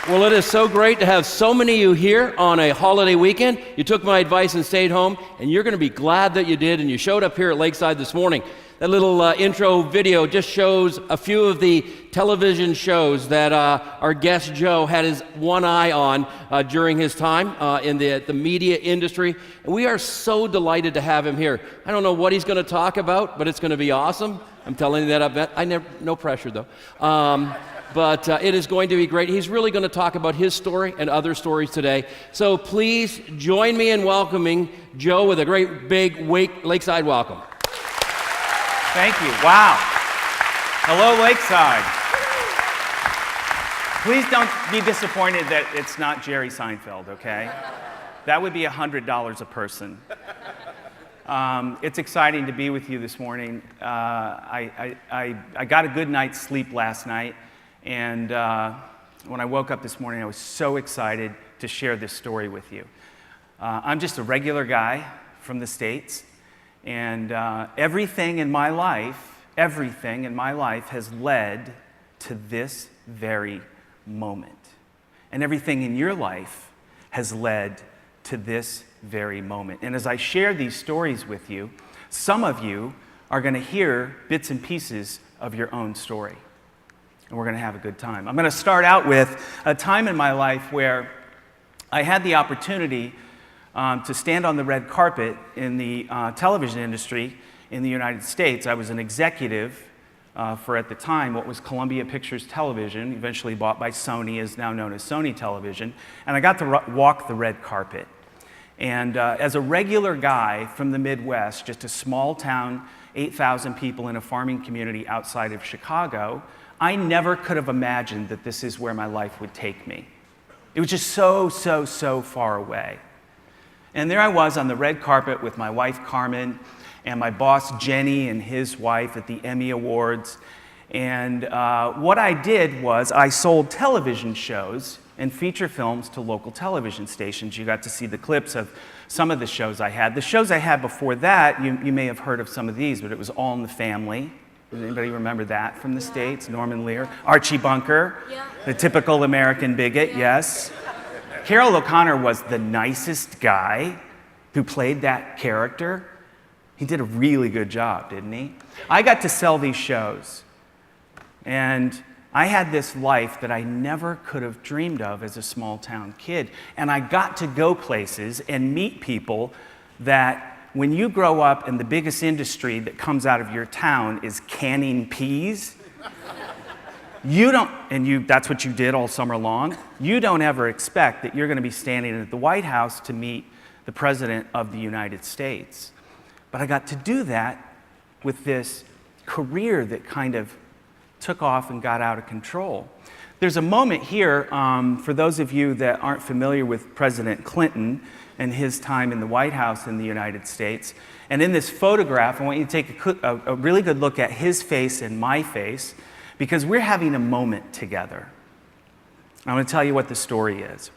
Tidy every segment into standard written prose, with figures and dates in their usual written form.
Well, it is so great to have so many of you here on a holiday weekend. You took my advice and stayed home, and you're going to be glad that you did, and you showed up here at Lakeside this morning. That little intro video just shows a few of the television shows that our guest Joe had his one eye on during his time in the media industry. And we are so delighted to have him here. I don't know what he's going to talk about, but it's going to be awesome. I'm telling you that. No pressure, though. But it is going to be great. He's really going to talk about his story and other stories today. So please join me in welcoming Joe with a great big Lakeside welcome. Thank you. Wow. Hello, Lakeside. Please don't be disappointed that it's not Jerry Seinfeld, okay? That would be $100 a person. It's exciting to be with you this morning. I got a good night's sleep last night, and when I woke up this morning, I was so excited to share this story with you. I'm just a regular guy from the States. And everything in my life has led to this very moment. And everything in your life has led to this very moment. And as I share these stories with you, some of you are going to hear bits and pieces of your own story. And we're going to have a good time. I'm going to start out with a time in my life where I had the opportunity to stand on the red carpet in the television industry in the United States. I was an executive for, at the time, what was Columbia Pictures Television, eventually bought by Sony, is now known as Sony Television, and I got to walk the red carpet. And as a regular guy from the Midwest, just a small town, 8,000 people in a farming community outside of Chicago, I never could have imagined that this is where my life would take me. It was just so far away. And there I was on the red carpet with my wife, Carmen, and my boss, Jenny, and his wife at the Emmy Awards. And what I did was I sold television shows and feature films to local television stations. You got to see the clips of some of the shows I had. The shows I had before that, you may have heard of some of these, but it was All in the Family. Does anybody remember that from the States? Norman Lear. Archie Bunker, the typical American bigot, yes. Carroll O'Connor was the nicest guy who played that character. He did a really good job, didn't he? I got to sell these shows, and I had this life that I never could have dreamed of as a small town kid. And I got to go places and meet people that when you grow up and the biggest industry that comes out of your town is canning peas, that's what you did all summer long. You don't ever expect that you're going to be standing at the White House to meet the President of the United States. But I got to do that with this career that kind of took off and got out of control. There's a moment here, for those of you that aren't familiar with President Clinton and his time in the White House in the United States. And in this photograph, I want you to take a really good look at his face and my face, because we're having a moment together. I'm going to tell you what the story is.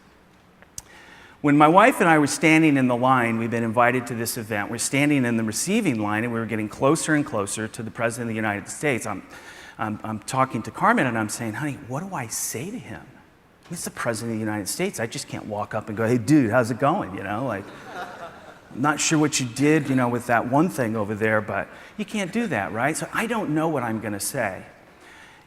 When my wife and I were standing in the line, we've been invited to this event. We're standing in the receiving line, and we were getting closer and closer to the President of the United States. I'm talking to Carmen, and I'm saying, honey, what do I say to him? He's the President of the United States. I just can't walk up and go, hey, dude, how's it going? I'm not sure what you did, with that one thing over there, but you can't do that, right? So I don't know what I'm going to say.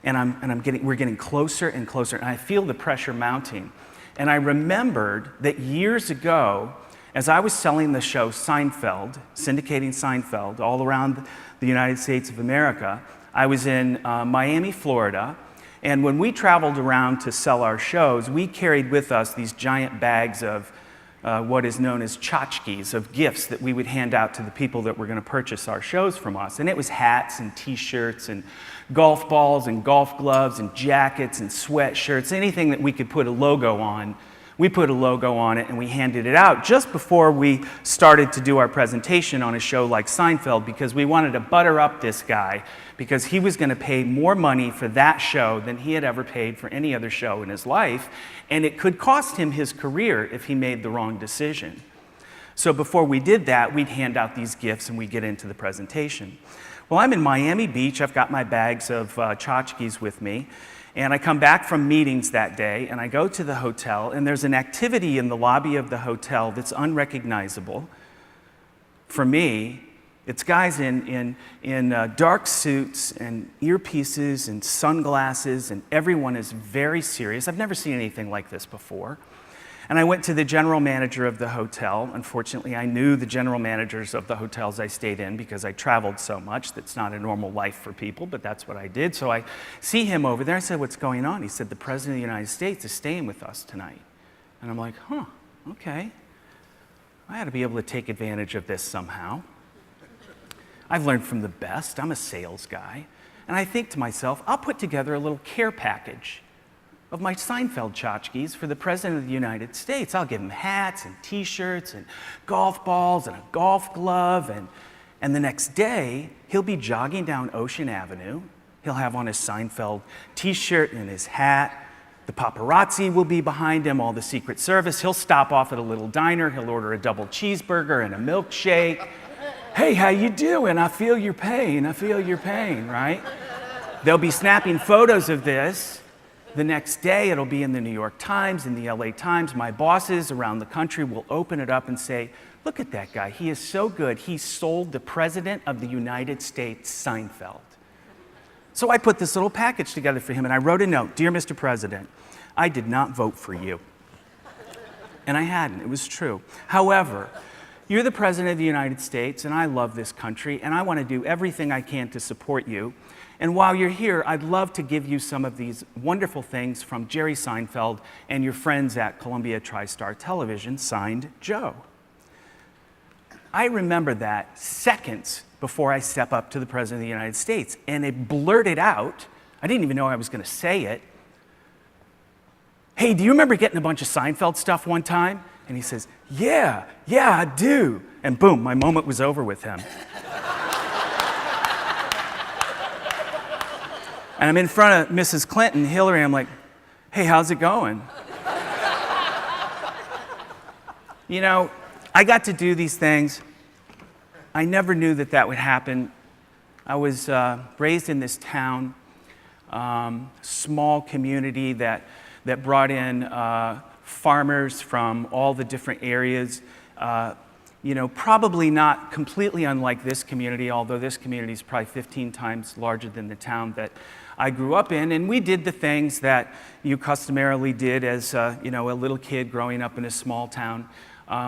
And we're getting closer and closer, and I feel the pressure mounting. And I remembered that years ago, as I was selling the show Seinfeld, syndicating Seinfeld all around the United States of America, I was in Miami, Florida, and when we traveled around to sell our shows, we carried with us these giant bags of what is known as tchotchkes, of gifts that we would hand out to the people that were going to purchase our shows from us. And it was hats and t-shirts and golf balls and golf gloves and jackets and sweatshirts, anything that we could put a logo on. We put a logo on it and we handed it out just before we started to do our presentation on a show like Seinfeld, because we wanted to butter up this guy, because he was going to pay more money for that show than he had ever paid for any other show in his life, and it could cost him his career if he made the wrong decision. So before we did that, we'd hand out these gifts and we'd get into the presentation. Well, I'm in Miami Beach. I've got my bags of tchotchkes with me. And I come back from meetings that day, and I go to the hotel, and there's an activity in the lobby of the hotel that's unrecognizable. For me, it's guys in dark suits and earpieces and sunglasses, and everyone is very serious. I've never seen anything like this before. And I went to the general manager of the hotel. Unfortunately, I knew the general managers of the hotels I stayed in because I traveled so much. That's not a normal life for people, but that's what I did. So I see him over there. I said, "What's going on?" He said, "The President of the United States is staying with us tonight." And I'm like, okay. I ought to be able to take advantage of this somehow. I've learned from the best. I'm a sales guy. And I think to myself, I'll put together a little care package of my Seinfeld tchotchkes for the President of the United States. I'll give him hats and t-shirts and golf balls and a golf glove. And the next day, he'll be jogging down Ocean Avenue. He'll have on his Seinfeld t-shirt and his hat. The paparazzi will be behind him, all the Secret Service. He'll stop off at a little diner. He'll order a double cheeseburger and a milkshake. "Hey, how you doing? I feel your pain. I feel your pain," right? They'll be snapping photos of this. The next day, it'll be in the New York Times, in the LA Times. My bosses around the country will open it up and say, "Look at that guy. He is so good. He sold the President of the United States Seinfeld." So I put this little package together for him, and I wrote a note. "Dear Mr. President, I did not vote for you." And I hadn't. It was true. However, you're the President of the United States, and I love this country, and I want to do everything I can to support you. And while you're here, I'd love to give you some of these wonderful things from Jerry Seinfeld and your friends at Columbia TriStar Television, signed Joe. I remember that seconds before I step up to the President of the United States, and it blurted out. I didn't even know I was going to say it. "Hey, do you remember getting a bunch of Seinfeld stuff one time?" And he says, yeah, I do." And boom, my moment was over with him. And I'm in front of Mrs. Clinton, Hillary. I'm like, "Hey, how's it going?" You know, I got to do these things. I never knew that that would happen. I was raised in this town, small community that brought in farmers from all the different areas. Probably not completely unlike this community, although this community is probably 15 times larger than the town that I grew up in. And we did the things that you customarily did as a little kid growing up in a small town.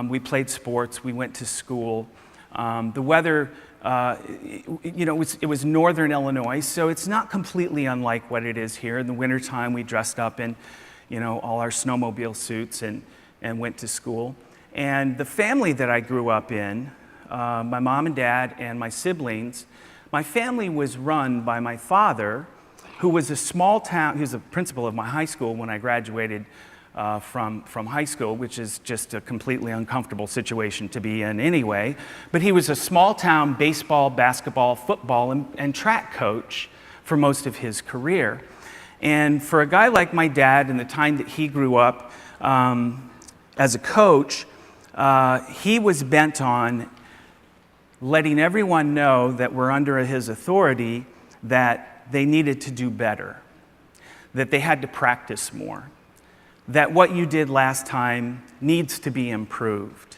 We played sports. We went to school. The weather, it was northern Illinois, so it's not completely unlike what it is here. In the wintertime, we dressed up in all our snowmobile suits and went to school. And the family that I grew up in, my mom and dad and my siblings, my family was run by my father, who was he was the principal of my high school when I graduated from high school, which is just a completely uncomfortable situation to be in anyway. But he was a small town baseball, basketball, football, and track coach for most of his career. And for a guy like my dad, in the time that he grew up as a coach, he was bent on letting everyone know that we're under his authority, that they needed to do better, that they had to practice more, that what you did last time needs to be improved.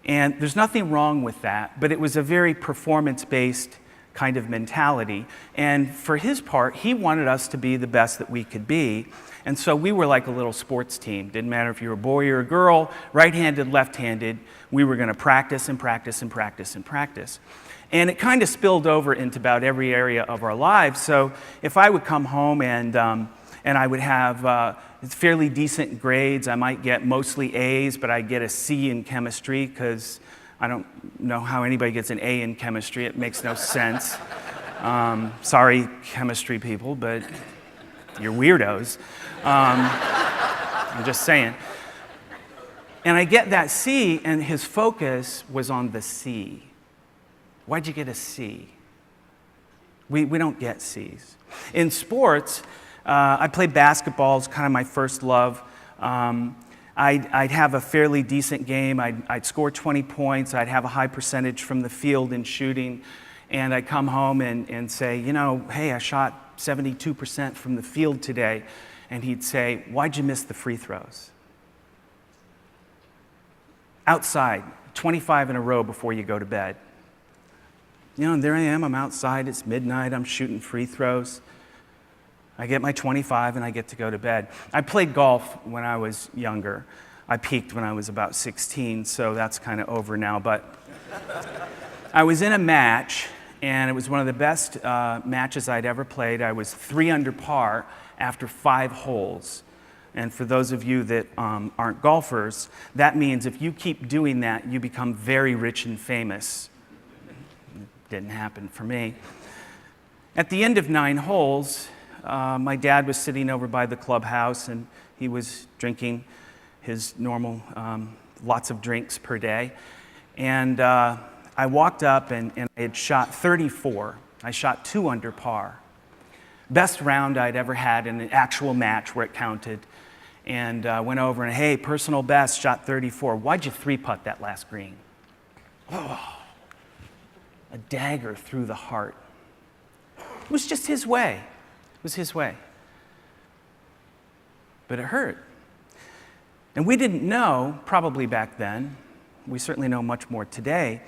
And there's nothing wrong with that, but it was a very performance-based kind of mentality. And for his part, he wanted us to be the best that we could be. And so we were like a little sports team. Didn't matter if you were a boy or a girl, right-handed, left-handed, we were going to practice and practice and practice and practice. And it kind of spilled over into about every area of our lives. So if I would come home and I would have fairly decent grades, I might get mostly A's, but I'd get a C in chemistry because I don't know how anybody gets an A in chemistry. It makes no sense. Sorry, chemistry people, but you're weirdos. I'm just saying. And I get that C, and his focus was on the C. Why'd you get a C? We don't get C's. In sports, I played basketball. It's kind of my first love. I'd have a fairly decent game. I'd score 20 points. I'd have a high percentage from the field in shooting. And I come home and say, hey, I shot 72% from the field today. And he'd say, why'd you miss the free throws? Outside, 25 in a row before you go to bed. And there I am, I'm outside, it's midnight, I'm shooting free throws. I get my 25 and I get to go to bed. I played golf when I was younger. I peaked when I was about 16, so that's kind of over now. But I was in a match, and it was one of the best matches I'd ever played. I was 3 under par after 5 holes. And for those of you that aren't golfers, that means if you keep doing that, you become very rich and famous. Didn't happen for me. At the end of 9 holes, my dad was sitting over by the clubhouse, and he was drinking his normal lots of drinks per day. And I walked up, and I had shot 34. I shot 2 under par. Best round I'd ever had in an actual match where it counted. And went over and, hey, personal best, shot 34. Why'd you 3-putt that last green? Oh, a dagger through the heart. It was just his way. It was his way. But it hurt. And we didn't know, probably back then, we certainly know much more today,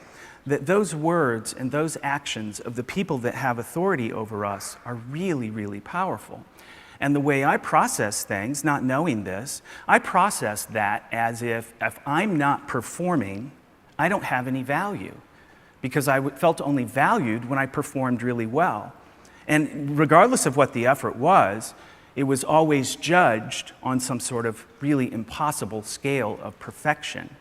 that those words and those actions of the people that have authority over us are really, really powerful. And the way I process things, not knowing this, I process that as if I'm not performing, I don't have any value. Because I felt only valued when I performed really well. And regardless of what the effort was, it was always judged on some sort of really impossible scale of perfection.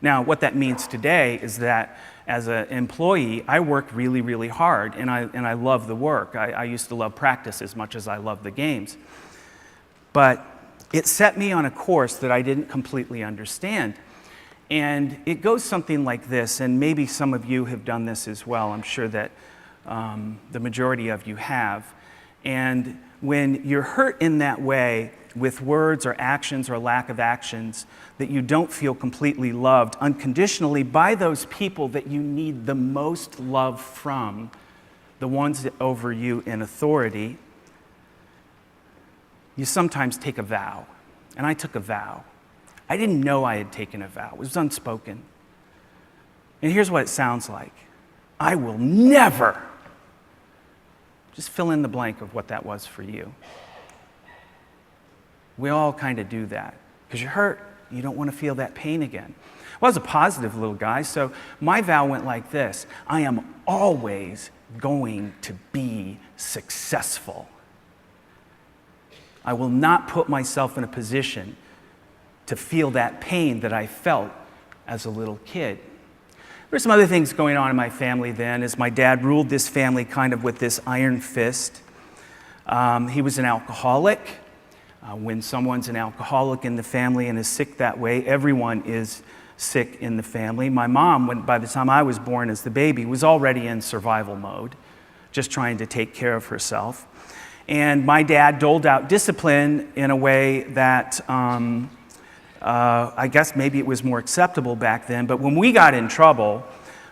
Now, what that means today is that as an employee, I work really, really hard, and I love the work. I used to love practice as much as I love the games. But it set me on a course that I didn't completely understand. And it goes something like this, and maybe some of you have done this as well. I'm sure that the majority of you have. And when you're hurt in that way, with words or actions or lack of actions, that you don't feel completely loved unconditionally by those people that you need the most love from, the ones that over you in authority, you sometimes take a vow. And I took a vow. I didn't know I had taken a vow. It was unspoken. And here's what it sounds like. I will never. Just fill in the blank of what that was for you. We all kind of do that because you're hurt. You don't want to feel that pain again. Well, I was a positive little guy, so my vow went like this. I am always going to be successful. I will not put myself in a position to feel that pain that I felt as a little kid. There were some other things going on in my family then, as my dad ruled this family kind of with this iron fist. He was an alcoholic. When someone's an alcoholic in the family and is sick that way, everyone is sick in the family. My mom, by the time I was born as the baby, was already in survival mode, just trying to take care of herself. And my dad doled out discipline in a way that I guess maybe it was more acceptable back then. But when we got in trouble,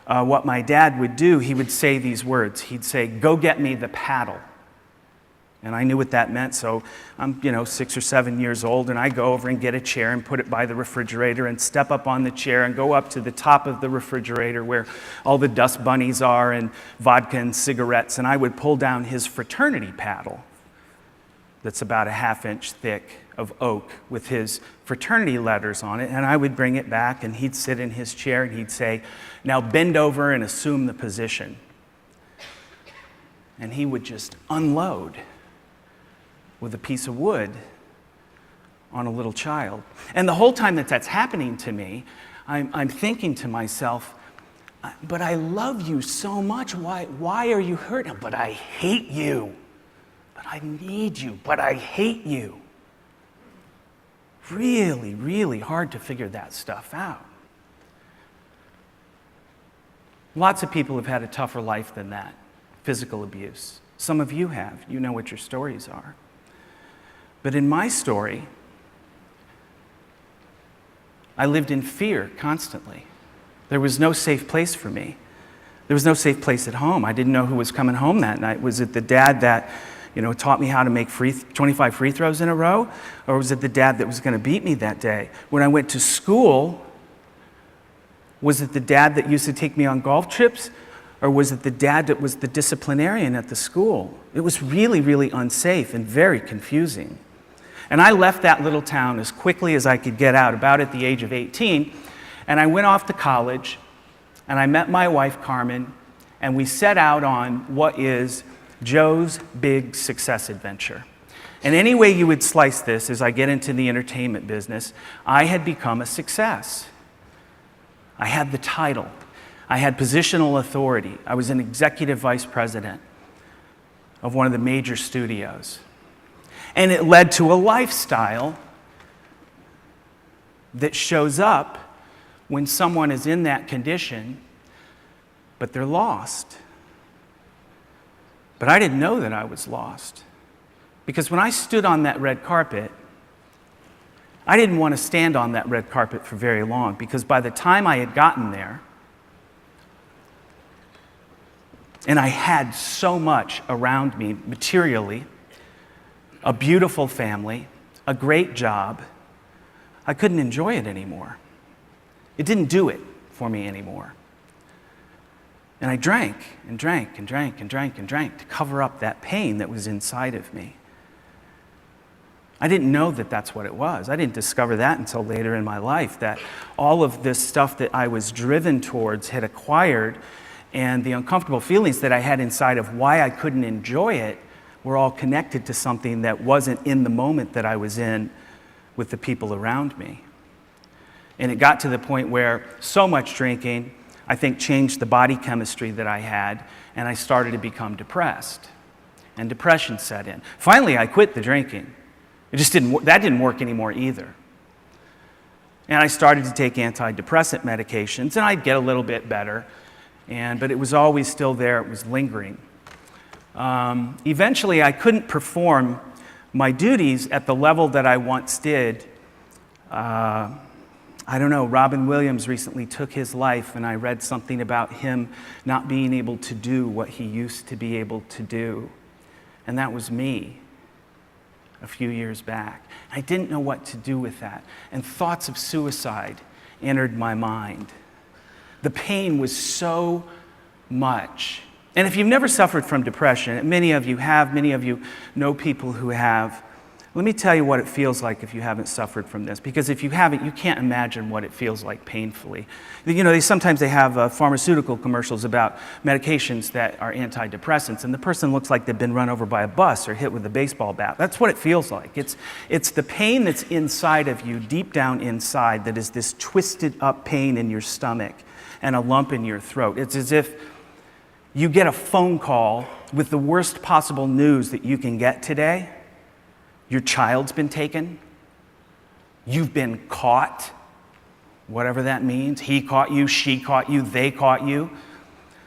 what my dad would do, he would say these words. He'd say, "Go get me the paddle." And I knew what that meant, so I'm 6 or 7 years old, and I go over and get a chair and put it by the refrigerator and step up on the chair and go up to the top of the refrigerator where all the dust bunnies are and vodka and cigarettes, and I would pull down his fraternity paddle that's about a ½ inch thick of oak with his fraternity letters on it, and I would bring it back, and he'd sit in his chair and he'd say, "Now bend over and assume the position." And he would just unload with a piece of wood on a little child. And the whole time that that's happening to me, I'm thinking to myself, but I love you so much. Why are you hurt? But I hate you. But I need you. But I hate you. Really, really hard to figure that stuff out. Lots of people have had a tougher life than that. Physical abuse. Some of you have. You know what your stories are. But in my story, I lived in fear constantly. There was no safe place for me. There was no safe place at home. I didn't know who was coming home that night. Was it the dad that, taught me how to make 25 free throws in a row? Or was it the dad that was going to beat me that day? When I went to school, was it the dad that used to take me on golf trips? Or was it the dad that was the disciplinarian at the school? It was really, really unsafe and very confusing. And I left that little town as quickly as I could get out, about at the age of 18, and I went off to college, and I met my wife, Carmen, and we set out on what is Joe's big success adventure. And any way you would slice this, as I get into the entertainment business, I had become a success. I had the title. I had positional authority. I was an executive vice president of one of the major studios. And it led to a lifestyle that shows up when someone is in that condition, but they're lost. But I didn't know that I was lost. Because when I stood on that red carpet, I didn't want to stand on that red carpet for very long, because by the time I had gotten there, and I had so much around me materially, a beautiful family, a great job, I couldn't enjoy it anymore. It didn't do it for me anymore. And I drank and drank and drank and drank and drank to cover up that pain that was inside of me. I didn't know that that's what it was. I didn't discover that until later in my life, that all of this stuff that I was driven towards had acquired, and the uncomfortable feelings that I had inside of why I couldn't enjoy it were all connected to something that wasn't in the moment that I was in with the people around me. And it got to the point where so much drinking, I think, changed the body chemistry that I had, and I started to become depressed. And depression set in. Finally, I quit the drinking. That didn't work anymore either. And I started to take antidepressant medications, and I'd get a little bit better, but it was always still there. It was lingering. Eventually, I couldn't perform my duties at the level that I once did. I don't know, Robin Williams recently took his life, and I read something about him not being able to do what he used to be able to do. And that was me a few years back. I didn't know what to do with that. And thoughts of suicide entered my mind. The pain was so much. And if you've never suffered from depression, and many of you have, many of you know people who have, let me tell you what it feels like if you haven't suffered from this. Because if you haven't, you can't imagine what it feels like painfully. Sometimes they have pharmaceutical commercials about medications that are antidepressants, and the person looks like they've been run over by a bus or hit with a baseball bat. That's what it feels like. It's the pain that's inside of you, deep down inside, that is this twisted up pain in your stomach and a lump in your throat. It's as if you get a phone call with the worst possible news that you can get today. Your child's been taken. You've been caught, whatever that means. He caught you, she caught you, they caught you.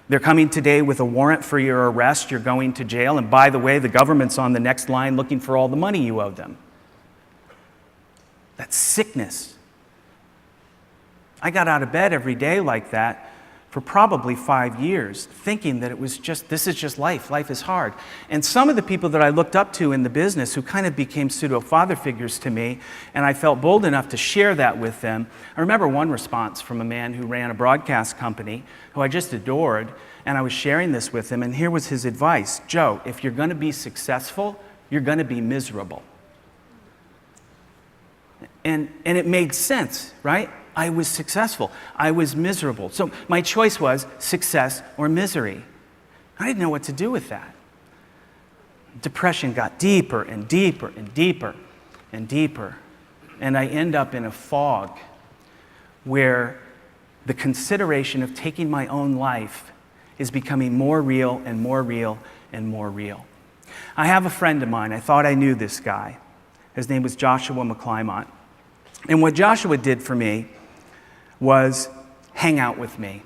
They're coming today with a warrant for your arrest. You're going to jail. And by the way, the government's on the next line looking for all the money you owe them. That's sickness. I got out of bed every day like that for probably 5 years, thinking that this is just life. Life is hard. And some of the people that I looked up to in the business who kind of became pseudo-father figures to me, and I felt bold enough to share that with them. I remember one response from a man who ran a broadcast company who I just adored, and I was sharing this with him, and here was his advice. Joe, if you're going to be successful, you're going to be miserable. And it made sense, right? I was successful. I was miserable. So my choice was success or misery. I didn't know what to do with that. Depression got deeper and deeper and deeper and deeper. And I end up in a fog where the consideration of taking my own life is becoming more real and more real and more real. I have a friend of mine. I thought I knew this guy. His name was Joshua McClymont. And what Joshua did for me was hang out with me,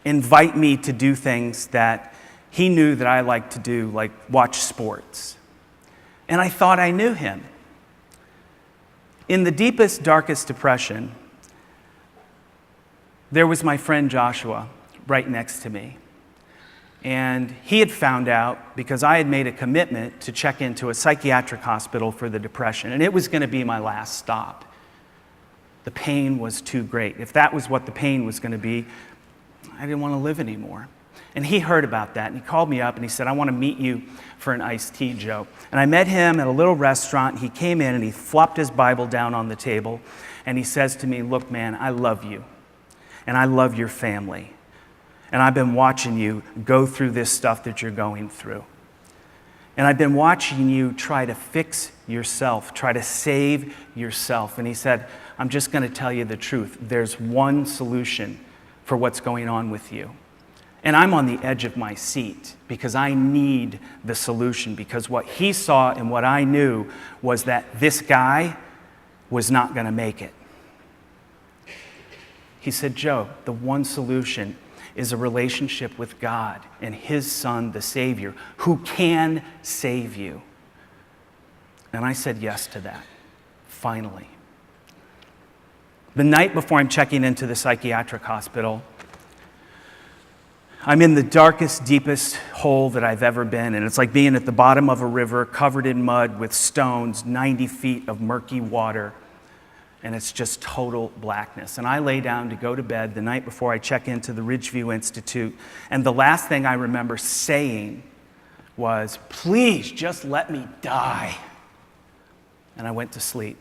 invite me to do things that he knew that I liked to do, like watch sports. And I thought I knew him. In the deepest, darkest depression, there was my friend Joshua right next to me. And he had found out because I had made a commitment to check into a psychiatric hospital for the depression, and it was going to be my last stop. The pain was too great. If that was what the pain was going to be, I didn't want to live anymore. And he heard about that, and he called me up, and he said, I want to meet you for an iced tea, Joe. And I met him at a little restaurant. He came in, and he flopped his Bible down on the table, and he says to me, look, man, I love you, and I love your family. And I've been watching you go through this stuff that you're going through. And I've been watching you try to fix yourself, try to save yourself. And he said, I'm just going to tell you the truth. There's one solution for what's going on with you. And I'm on the edge of my seat because I need the solution, because what he saw and what I knew was that this guy was not going to make it. He said, Joe, the one solution is a relationship with God and his Son, the Savior, who can save you. And I said yes to that, finally. The night before I'm checking into the psychiatric hospital, I'm in the darkest, deepest hole that I've ever been in. It's like being at the bottom of a river covered in mud with stones, 90 feet of murky water. And it's just total blackness. And I lay down to go to bed the night before I check into the Ridgeview Institute. And the last thing I remember saying was, please just let me die. And I went to sleep.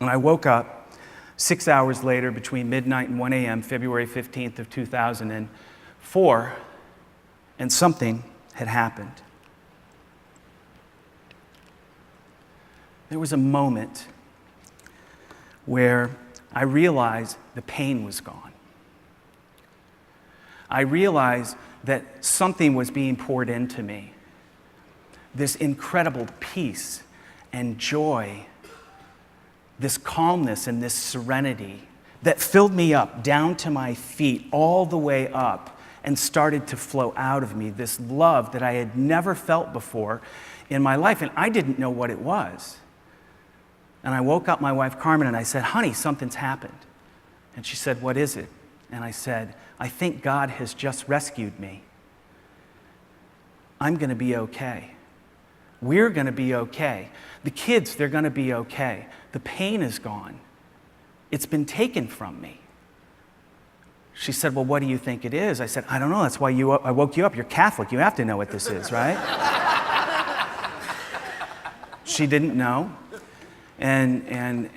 And I woke up 6 hours later, between midnight and 1 a.m., February 15th of 2004, and something had happened. There was a moment where I realized the pain was gone. I realized that something was being poured into me. This incredible peace and joy, this calmness and this serenity that filled me up down to my feet, all the way up, and started to flow out of me, this love that I had never felt before in my life, and I didn't know what it was. And I woke up my wife, Carmen, and I said, honey, something's happened. And she said, what is it? And I said, I think God has just rescued me. I'm going to be okay. We're going to be okay. The kids, they're going to be okay. The pain is gone. It's been taken from me. She said, well, what do you think it is? I said, I don't know. That's why I woke you up. You're Catholic. You have to know what this is, right? She didn't know. And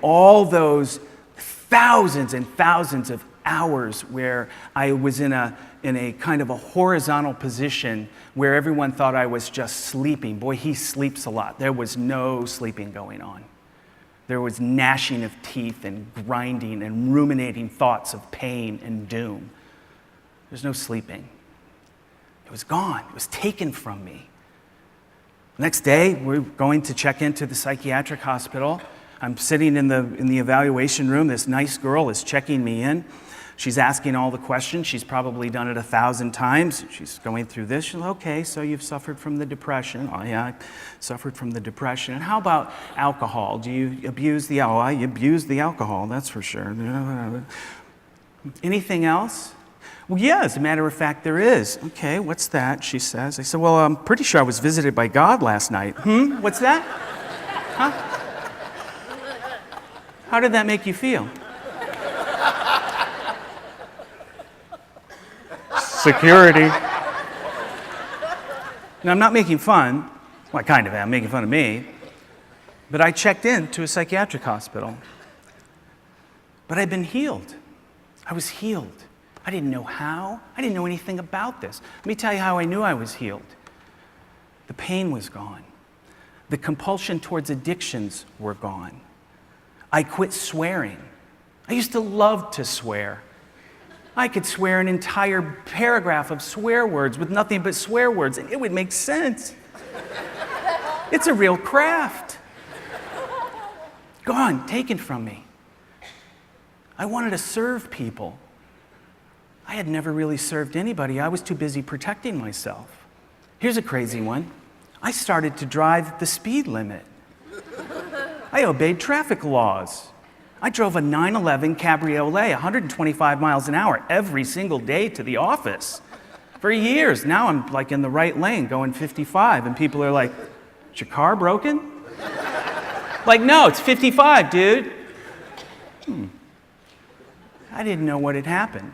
all those thousands and thousands of hours where I was in a kind of a horizontal position where everyone thought I was just sleeping. Boy, he sleeps a lot. There was no sleeping going on. There was gnashing of teeth and grinding and ruminating thoughts of pain and doom. There's no sleeping. It was gone. It was taken from me. Next day, we're going to check into the psychiatric hospital. I'm sitting in the evaluation room. This nice girl is checking me in. She's asking all the questions. She's probably done it 1,000 times. She's going through this. She's like, okay, so you've suffered from the depression. Oh, yeah, I suffered from the depression. And how about alcohol? Do you abuse the alcohol? I abuse the alcohol, that's for sure. Anything else? Well, yeah, as a matter of fact, there is. Okay, what's that, she says. I said, well, I'm pretty sure I was visited by God last night. What's that? Huh? How did that make you feel? Security. Now, I'm not making fun. Well, I kind of am, making fun of me. But I checked into a psychiatric hospital. But I'd been healed. I was healed. I didn't know how. I didn't know anything about this. Let me tell you how I knew I was healed. The pain was gone. The compulsion towards addictions were gone. I quit swearing. I used to love to swear. I could swear an entire paragraph of swear words with nothing but swear words, and it would make sense. It's a real craft. Gone, taken from me. I wanted to serve people. I had never really served anybody. I was too busy protecting myself. Here's a crazy one. I started to drive the speed limit. I obeyed traffic laws. I drove a 911 Cabriolet 125 miles an hour every single day to the office. For years. Now I'm like in the right lane going 55, and people are like, is your car broken? Like, no, it's 55, dude. I didn't know what had happened.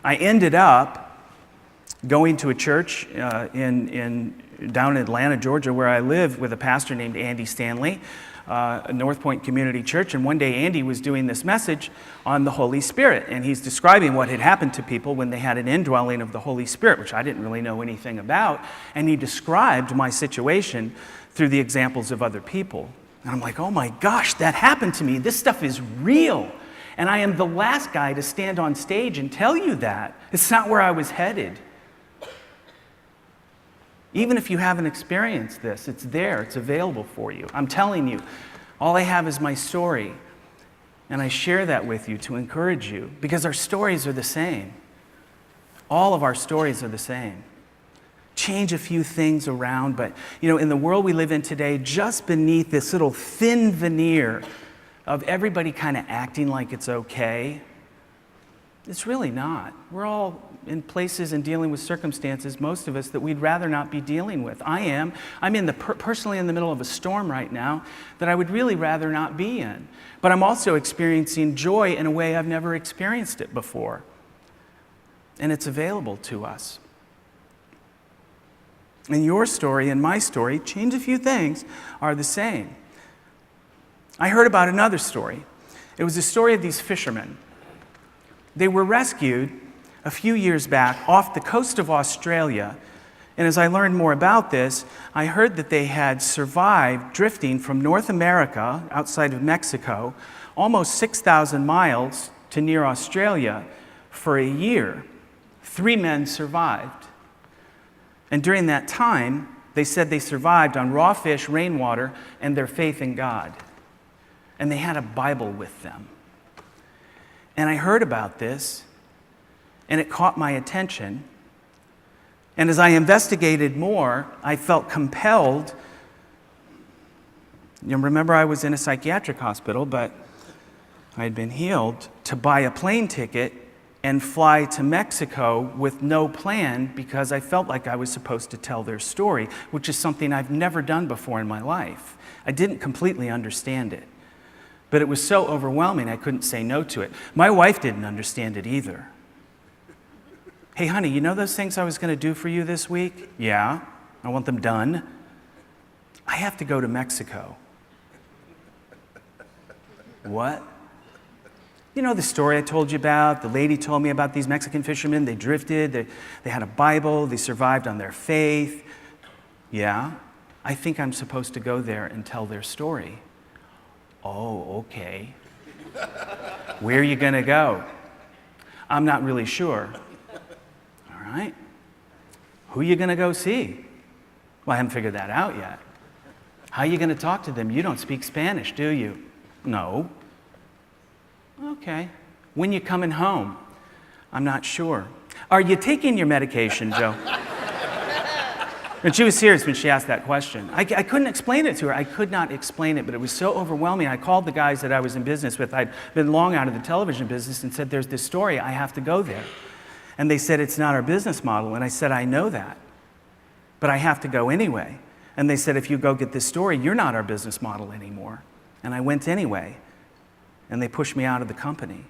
I ended up going to a church down in Atlanta, Georgia, where I live, with a pastor named Andy Stanley, a North Point Community Church. And one day Andy was doing this message on the Holy Spirit, and he's describing what had happened to people when they had an indwelling of the Holy Spirit, which I didn't really know anything about. And he described my situation through the examples of other people. And I'm like, oh my gosh, that happened to me. This stuff is real. And I am the last guy to stand on stage and tell you that. It's not where I was headed. Even if you haven't experienced this, it's there, it's available for you. I'm telling you, all I have is my story. And I share that with you to encourage you, because our stories are the same. All of our stories are the same. Change a few things around, but in the world we live in today, just beneath this little thin veneer of everybody kind of acting like it's okay, it's really not. We're all in places and dealing with circumstances, most of us, that we'd rather not be dealing with. I'm personally in the middle of a storm right now that I would really rather not be in. But I'm also experiencing joy in a way I've never experienced it before. And it's available to us. And your story and my story, change a few things, are the same. I heard about another story. It was the story of these fishermen. They were rescued a few years back off the coast of Australia. And as I learned more about this, I heard that they had survived drifting from North America, outside of Mexico, almost 6,000 miles to near Australia for a year. 3 men survived. And during that time, they said they survived on raw fish, rainwater, and their faith in God. And they had a Bible with them. And I heard about this, and it caught my attention. And as I investigated more, I felt compelled. Remember, I was in a psychiatric hospital, but I had been healed, to buy a plane ticket and fly to Mexico with no plan, because I felt like I was supposed to tell their story, which is something I've never done before in my life. I didn't completely understand it, but it was so overwhelming I couldn't say no to it. My wife didn't understand it either. Hey, honey, you know those things I was going to do for you this week? Yeah, I want them done. I have to go to Mexico. What? You know the story I told you about? The lady told me about these Mexican fishermen. They drifted, they had a Bible, they survived on their faith. Yeah, I think I'm supposed to go there and tell their story. Oh, okay. Where are you going to go? I'm not really sure. All right. Who are you going to go see? Well, I haven't figured that out yet. How are you going to talk to them? You don't speak Spanish, do you? No. Okay. When you coming home? I'm not sure. Are you taking your medication, Joe? And she was serious when she asked that question. I couldn't explain it to her. I could not explain it, but it was so overwhelming. I called the guys that I was in business with. I'd been long out of the television business, and said, there's this story, I have to go there. And they said, it's not our business model. And I said, I know that, but I have to go anyway. And they said, if you go get this story, you're not our business model anymore. And I went anyway. And they pushed me out of the company.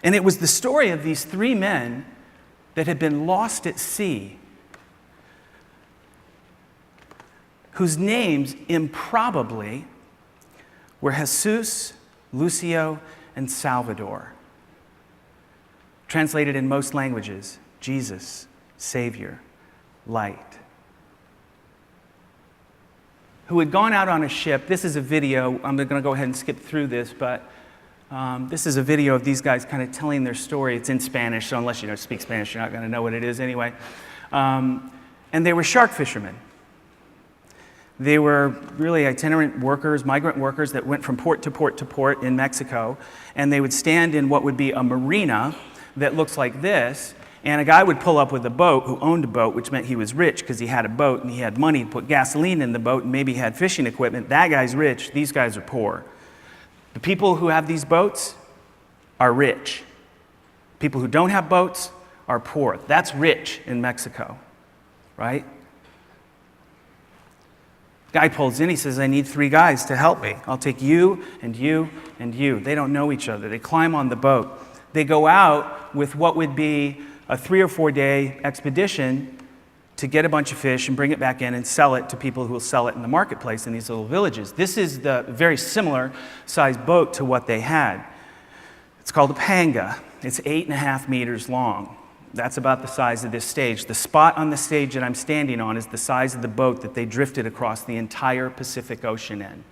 And it was the story of these 3 men that had been lost at sea, whose names improbably were Jesus, Lucio, and Salvador. Translated in most languages, Jesus, Savior, Light. Who had gone out on a ship. This is a video. I'm going to go ahead and skip through this, but this is a video of these guys kind of telling their story. It's in Spanish, so unless you speak Spanish, you're not going to know what it is anyway. And they were shark fishermen. They were really itinerant workers, migrant workers that went from port to port to port in Mexico, and they would stand in what would be a marina that looks like this, and a guy would pull up with a boat who owned a boat, which meant he was rich because he had a boat and he had money to put gasoline in the boat and maybe he had fishing equipment. That guy's rich, these guys are poor. The people who have these boats are rich. People who don't have boats are poor. That's rich in Mexico, right? Guy pulls in, he says, I need 3 guys to help me. I'll take you and you and you. They don't know each other. They climb on the boat. They go out with what would be a 3 or 4 day expedition to get a bunch of fish and bring it back in and sell it to people who will sell it in the marketplace in these little villages. This is the very similar sized boat to what they had. It's called a panga. It's 8.5 meters long. That's about the size of this stage. The spot on the stage that I'm standing on is the size of the boat that they drifted across the entire Pacific Ocean in.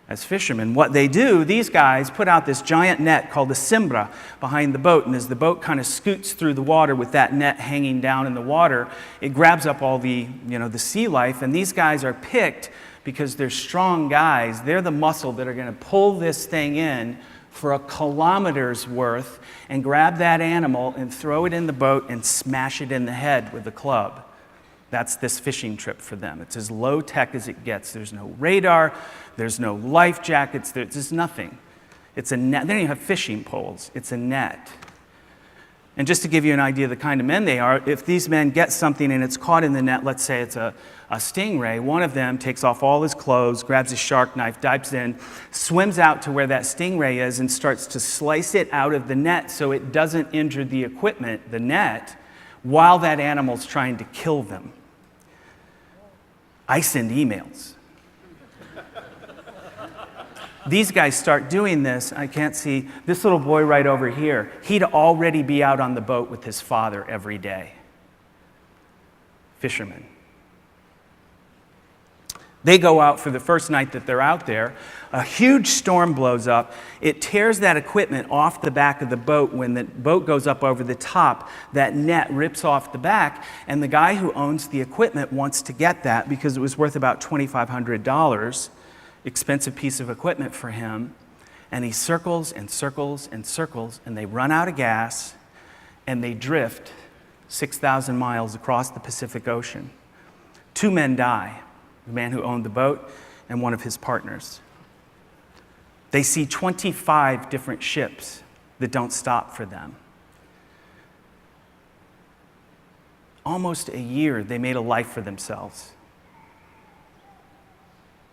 As fishermen, what they do, these guys put out this giant net called a cimbra behind the boat, and as the boat kind of scoots through the water with that net hanging down in the water, it grabs up all the sea life, and these guys are picked because they're strong guys. They're the muscle that are going to pull this thing in for a kilometer's worth and grab that animal and throw it in the boat and smash it in the head with a club. That's this fishing trip for them. It's as low tech as it gets. There's no radar, there's no life jackets, there's nothing. It's a net. They don't even have fishing poles. It's a net. And just to give you an idea of the kind of men they are, if these men get something and it's caught in the net, let's say it's a stingray, one of them takes off all his clothes, grabs his shark knife, dives in, swims out to where that stingray is and starts to slice it out of the net so it doesn't injure the equipment, the net, while that animal's trying to kill them. I send emails. These guys start doing this. I can't see this little boy right over here. He'd already be out on the boat with his father every day. Fishermen. They go out for the first night that they're out there. A huge storm blows up. It tears that equipment off the back of the boat. When the boat goes up over the top, that net rips off the back, and the guy who owns the equipment wants to get that because it was worth about $2,500, expensive piece of equipment for him. And he circles and circles and circles, and they run out of gas, and they drift 6,000 miles across the Pacific Ocean. 2 men die. The man who owned the boat and one of his partners. They see 25 different ships that don't stop for them. Almost a year, they made a life for themselves,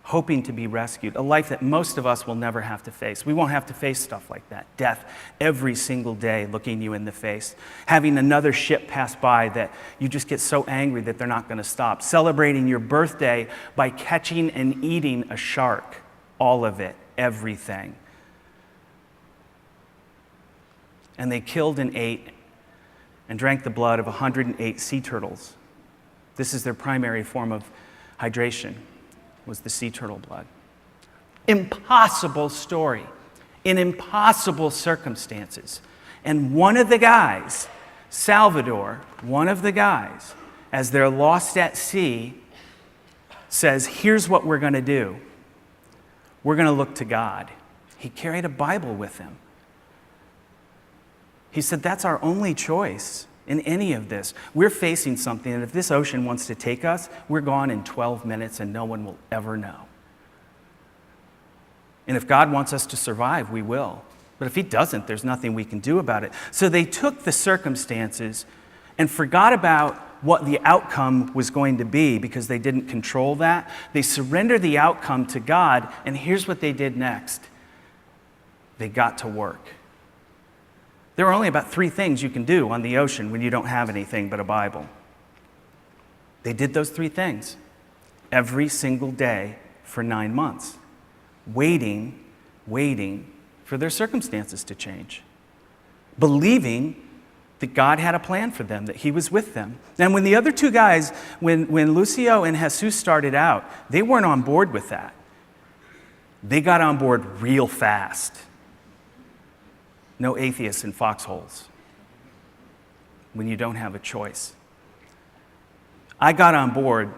hoping to be rescued, a life that most of us will never have to face. We won't have to face stuff like that. Death every single day looking you in the face. Having another ship pass by that you just get so angry that they're not going to stop. Celebrating your birthday by catching and eating a shark. All of it, everything. And they killed and ate and drank the blood of 108 sea turtles. This is their primary form of hydration, was the sea turtle blood. Impossible story, in impossible circumstances. And one of the guys, Salvador, one of the guys, as they're lost at sea, says, here's what we're going to do. We're going to look to God. He carried a Bible with him. He said, that's our only choice in any of this. We're facing something, and if this ocean wants to take us, we're gone in 12 minutes and no one will ever know. And if God wants us to survive, we will. But if he doesn't, there's nothing we can do about it. So they took the circumstances and forgot about what the outcome was going to be because they didn't control that. They surrendered the outcome to God, and here's what they did next. They got to work. There are only about 3 things you can do on the ocean when you don't have anything but a Bible. They did those 3 things every single day for 9 months, waiting for their circumstances to change, believing that God had a plan for them, that he was with them. And when the other 2 guys, when Lucio and Jesus started out, they weren't on board with that. They got on board real fast. No atheists in foxholes when you don't have a choice. I got on board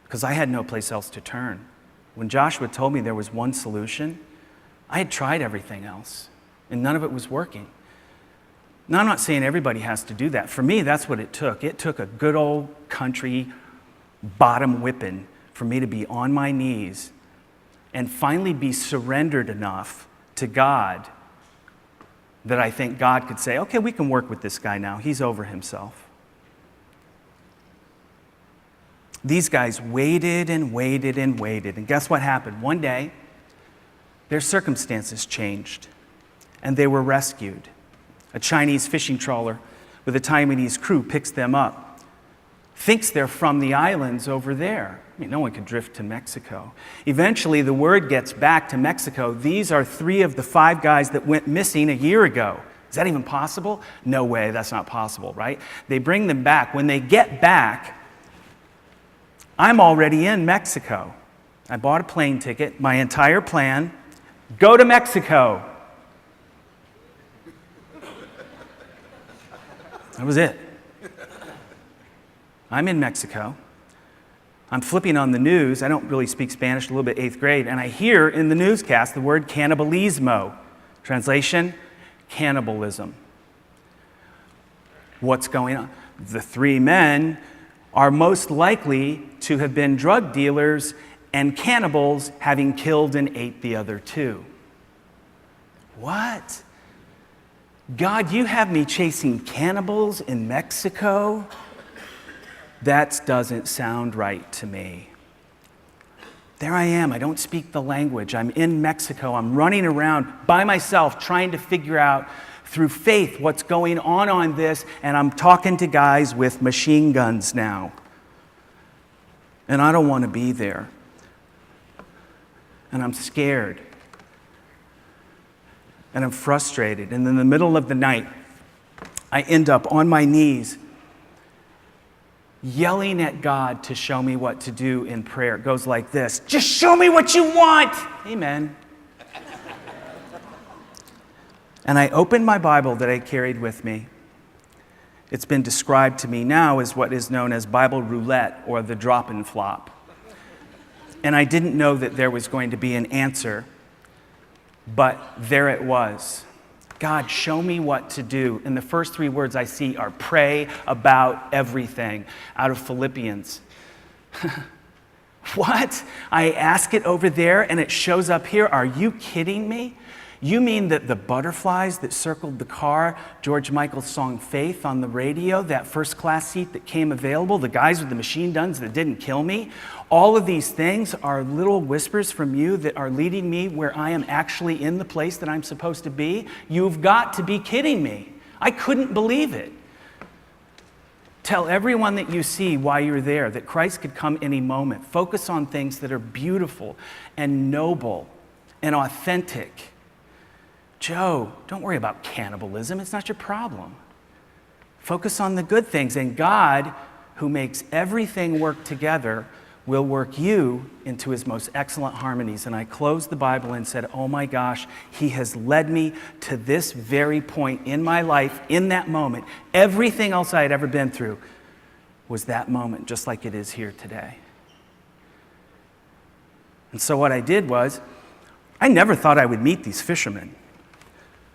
because I had no place else to turn. When Joshua told me there was one solution, I had tried everything else, and none of it was working. Now, I'm not saying everybody has to do that. For me, that's what it took. It took a good old country bottom whipping for me to be on my knees and finally be surrendered enough to God that I think God could say, okay, we can work with this guy now. He's over himself. These guys waited and waited and waited. And guess what happened? One day, their circumstances changed, and they were rescued. A Chinese fishing trawler with a Taiwanese crew picks them up, thinks they're from the islands over there. I mean, no one could drift to Mexico. Eventually, the word gets back to Mexico. These are 3 of the 5 guys that went missing a year ago. Is that even possible? No way, that's not possible, right? They bring them back. When they get back, I'm already in Mexico. I bought a plane ticket, my entire plan, go to Mexico. That was it. I'm in Mexico. I'm flipping on the news. I don't really speak Spanish, a little bit 8th grade, and I hear in the newscast the word cannibalismo. Translation, cannibalism. What's going on? The 3 men are most likely to have been drug dealers and cannibals, having killed and ate the other 2. What? God, you have me chasing cannibals in Mexico? That doesn't sound right to me. There I am. I don't speak the language. I'm in Mexico. I'm running around by myself trying to figure out through faith what's going on this, and I'm talking to guys with machine guns now. And I don't want to be there. And I'm scared. And I'm frustrated. And in the middle of the night, I end up on my knees yelling at God to show me what to do in prayer. It goes like this: just show me what you want. Amen. And I opened my Bible that I carried with me. It's been described to me now as what is known as Bible roulette, or the drop and flop. And I didn't know that there was going to be an answer, but there it was. God, show me what to do. And the first 3 words I see are pray about everything, out of Philippians. What? I ask it over there and it shows up here? Are you kidding me? You mean that the butterflies that circled the car, George Michael's song Faith on the radio, that first class seat that came available, the guys with the machine guns that didn't kill me, all of these things are little whispers from you that are leading me where I am actually in the place that I'm supposed to be? You've got to be kidding me. I couldn't believe it. Tell everyone that you see why you're there, that Christ could come any moment. Focus on things that are beautiful and noble and authentic. Joe, don't worry about cannibalism. It's not your problem. Focus on the good things, and God, who makes everything work together, will work you into his most excellent harmonies. And I closed the Bible and said, oh my gosh, he has led me to this very point in my life, in that moment. Everything else I had ever been through was that moment, just like it is here today. And so what I did was, I never thought I would meet these fishermen.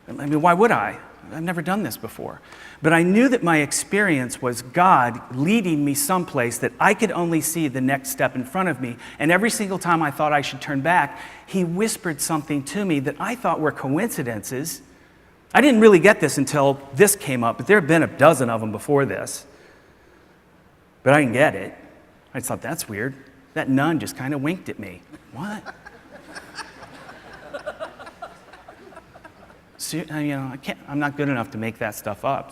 I mean, why would I? I've never done this before. But I knew that my experience was God leading me someplace that I could only see the next step in front of me. And every single time I thought I should turn back, he whispered something to me that I thought were coincidences. I didn't really get this until this came up, but there have been a dozen of them before this. But I didn't get it. I just thought, that's weird. That nun just kind of winked at me. What? So, I'm not good enough to make that stuff up.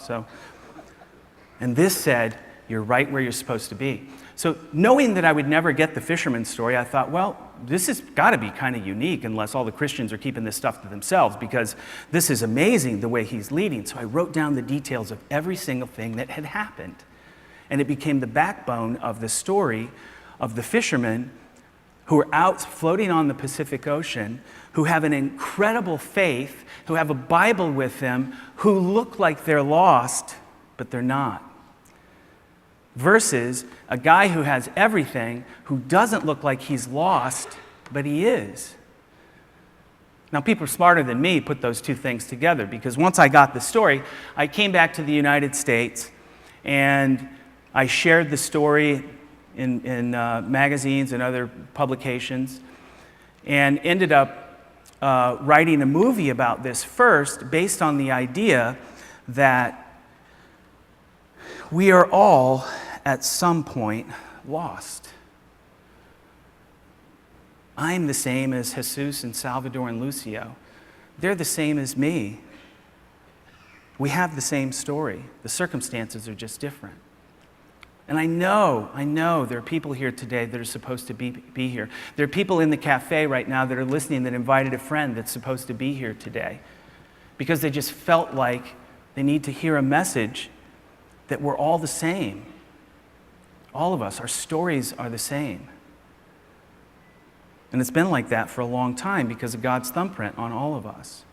And this said, you're right where you're supposed to be. So knowing that I would never get the fisherman story, I thought, well, this has got to be kind of unique unless all the Christians are keeping this stuff to themselves, because this is amazing the way he's leading. So I wrote down the details of every single thing that had happened. And it became the backbone of the story of the fishermen who are out floating on the Pacific Ocean, who have an incredible faith, who have a Bible with them, who look like they're lost, but they're not. Versus a guy who has everything, who doesn't look like he's lost, but he is. Now, people smarter than me put those 2 things together, because once I got the story, I came back to the United States and I shared the story in magazines and other publications, and ended up writing a movie about this first based on the idea that we are all at some point lost. I'm the same as Jesus and Salvador and Lucio. They're the same as me. We have the same story. The circumstances are just different. And I know there are people here today that are supposed to be here. There are people in the cafe right now that are listening that invited a friend that's supposed to be here today because they just felt like they need to hear a message that we're all the same. All of us, our stories are the same. And it's been like that for a long time because of God's thumbprint on all of us.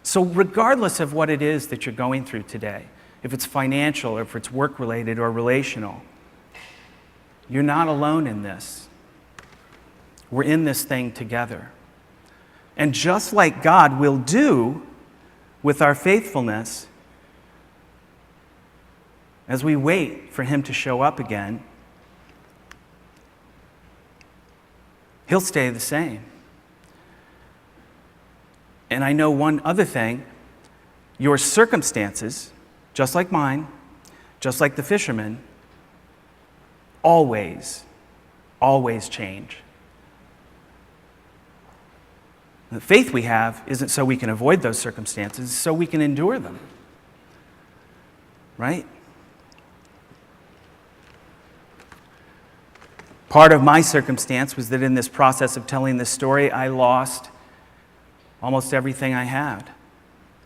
So regardless of what it is that you're going through today, if it's financial or if it's work-related or relational, you're not alone in this. We're in this thing together. And just like God will do with our faithfulness, as we wait for Him to show up again, He'll stay the same. And I know one other thing, your circumstances, just like mine, just like the fisherman, always change. The faith we have isn't so we can avoid those circumstances, it's so we can endure them. Right? Part of my circumstance was that in this process of telling this story, I lost almost everything I had,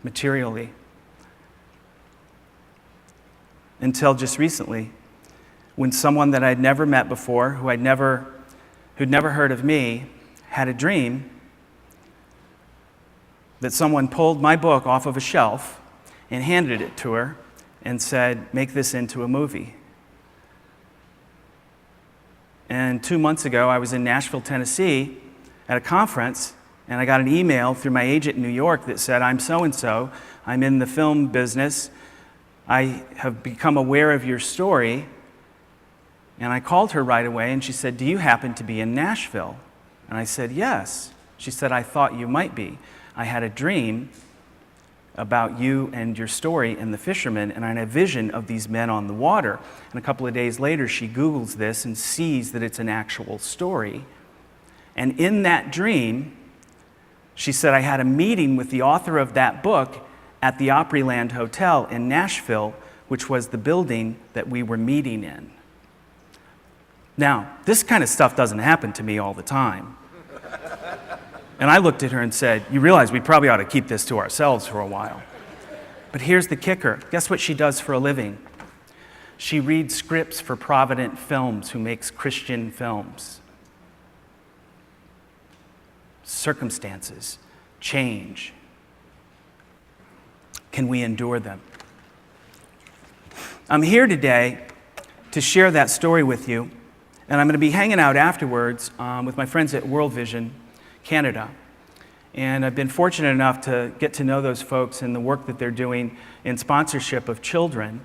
materially. Until just recently, when someone that I'd never met before, who'd never heard of me, had a dream that someone pulled my book off of a shelf and handed it to her and said, "Make this into a movie." And 2 months ago, I was in Nashville, Tennessee at a conference, and I got an email through my agent in New York that said, "I'm so-and-so, I'm in the film business, I have become aware of your story." And I called her right away, and she said, "Do you happen to be in Nashville?" And I said, "Yes." She said, "I thought you might be. I had a dream about you and your story in The Fisherman, and I had a vision of these men on the water." And a couple of days later, she Googles this and sees that it's an actual story. And in that dream, she said, "I had a meeting with the author of that book at the Opryland Hotel in Nashville, which was the building that we were meeting in." Now, this kind of stuff doesn't happen to me all the time. And I looked at her and said, "You realize we probably ought to keep this to ourselves for a while." But here's the kicker. Guess what she does for a living? She reads scripts for Provident Films, who makes Christian films. Circumstances change. Can we endure them? I'm here today to share that story with you, and I'm going to be hanging out afterwards with my friends at World Vision Canada. And I've been fortunate enough to get to know those folks and the work that they're doing in sponsorship of children.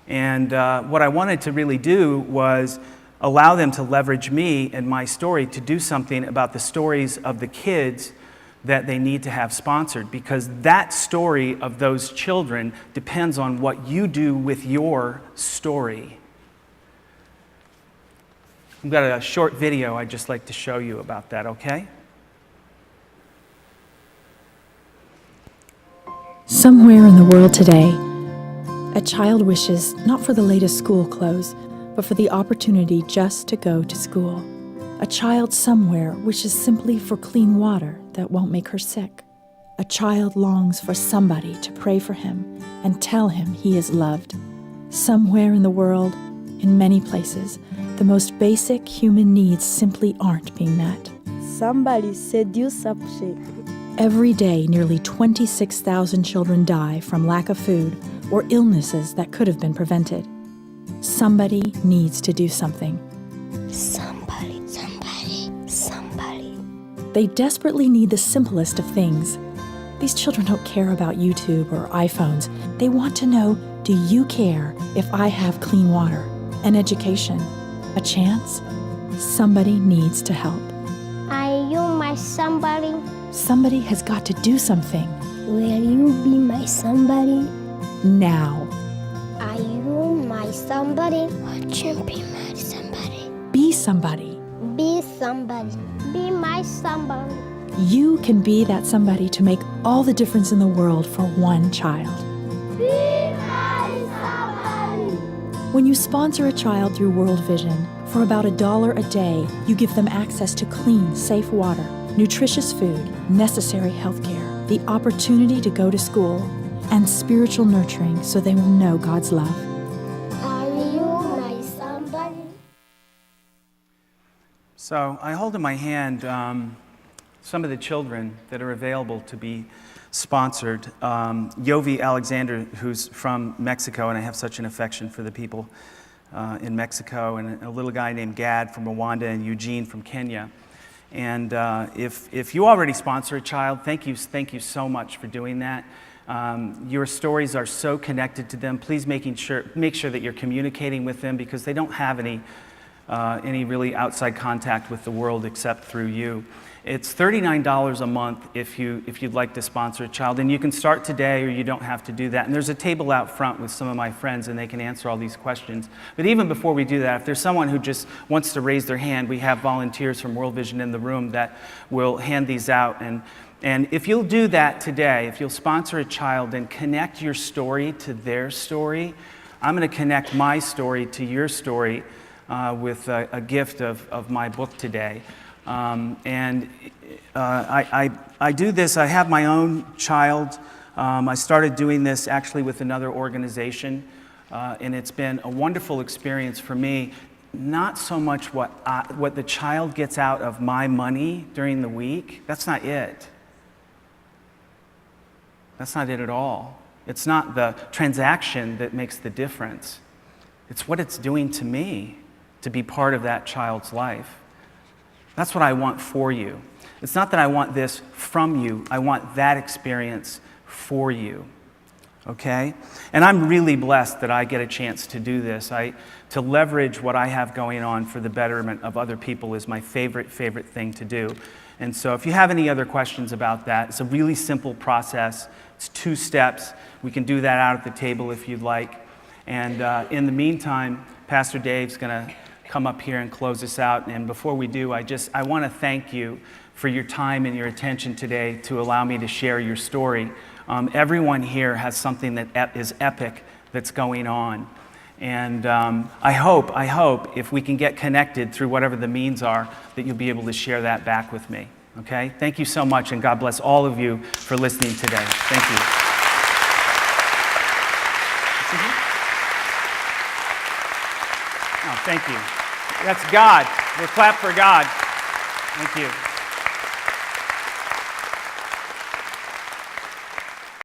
And what I wanted to really do was allow them to leverage me and my story to do something about the stories of the kids that they need to have sponsored, because that story of those children depends on what you do with your story. I've got a short video I'd just like to show you about that, okay? Somewhere in the world today, a child wishes not for the latest school clothes, but for the opportunity just to go to school. A child somewhere wishes simply for clean water that won't make her sick. A child longs for somebody to pray for him and tell him he is loved. Somewhere in the world, in many places, the most basic human needs simply aren't being met. Somebody said you something. Every day, nearly 26,000 children die from lack of food or illnesses that could have been prevented. Somebody needs to do something. Somebody. They desperately need the simplest of things. These children don't care about YouTube or iPhones. They want to know, do you care if I have clean water, an education, a chance? Somebody needs to help. Are you my somebody? Somebody has got to do something. Will you be my somebody? Now. Are you my somebody? Would you be my somebody? Be somebody. Be somebody. Be my somebody. You can be that somebody to make all the difference in the world for one child. Be my somebody. When you sponsor a child through World Vision, for about $1 a day, you give them access to clean, safe water, nutritious food, necessary health care, the opportunity to go to school, and spiritual nurturing so they will know God's love. Are you my somebody? So I hold in my hand some of the children that are available to be sponsored. Yovi Alexander, who's from Mexico, and I have such an affection for the people in Mexico, and a little guy named Gad from Rwanda, and Eugene from Kenya. And if you already sponsor a child, thank you so much for doing that. Your stories are so connected to them. Please make sure that you're communicating with them, because they don't have any really outside contact with the world except through you. It's $39 a month if you'd like to sponsor a child, and you can start today, or you don't have to do that. And there's a table out front with some of my friends, and they can answer all these questions. But even before we do that, if there's someone who just wants to raise their hand, we have volunteers from World Vision in the room that will hand these out. And if you'll do that today, if you'll sponsor a child and connect your story to their story, I'm going to connect my story to your story with a gift of my book today. I do this. I have my own child. I started doing this actually with another organization, and it's been a wonderful experience for me. Not so much what the child gets out of my money during the week. That's not it. That's not it at all. It's not the transaction that makes the difference. It's what it's doing to me to be part of that child's life. That's what I want for you. It's not that I want this from you. I want that experience for you. Okay? And I'm really blessed that I get a chance to do this. To leverage what I have going on for the betterment of other people is my favorite thing to do. And so if you have any other questions about that, it's a really simple process. It's 2 steps. We can do that out at the table if you'd like. And in the meantime, Pastor Dave's going to come up here and close us out. And before we do, I want to thank you for your time and your attention today to allow me to share your story. Everyone here has something that is epic that's going on. And I hope if we can get connected through whatever the means are, that you'll be able to share that back with me. Okay? Thank you so much, and God bless all of you for listening today. Thank you. Oh, thank you. That's God. We'll clap for God. Thank you.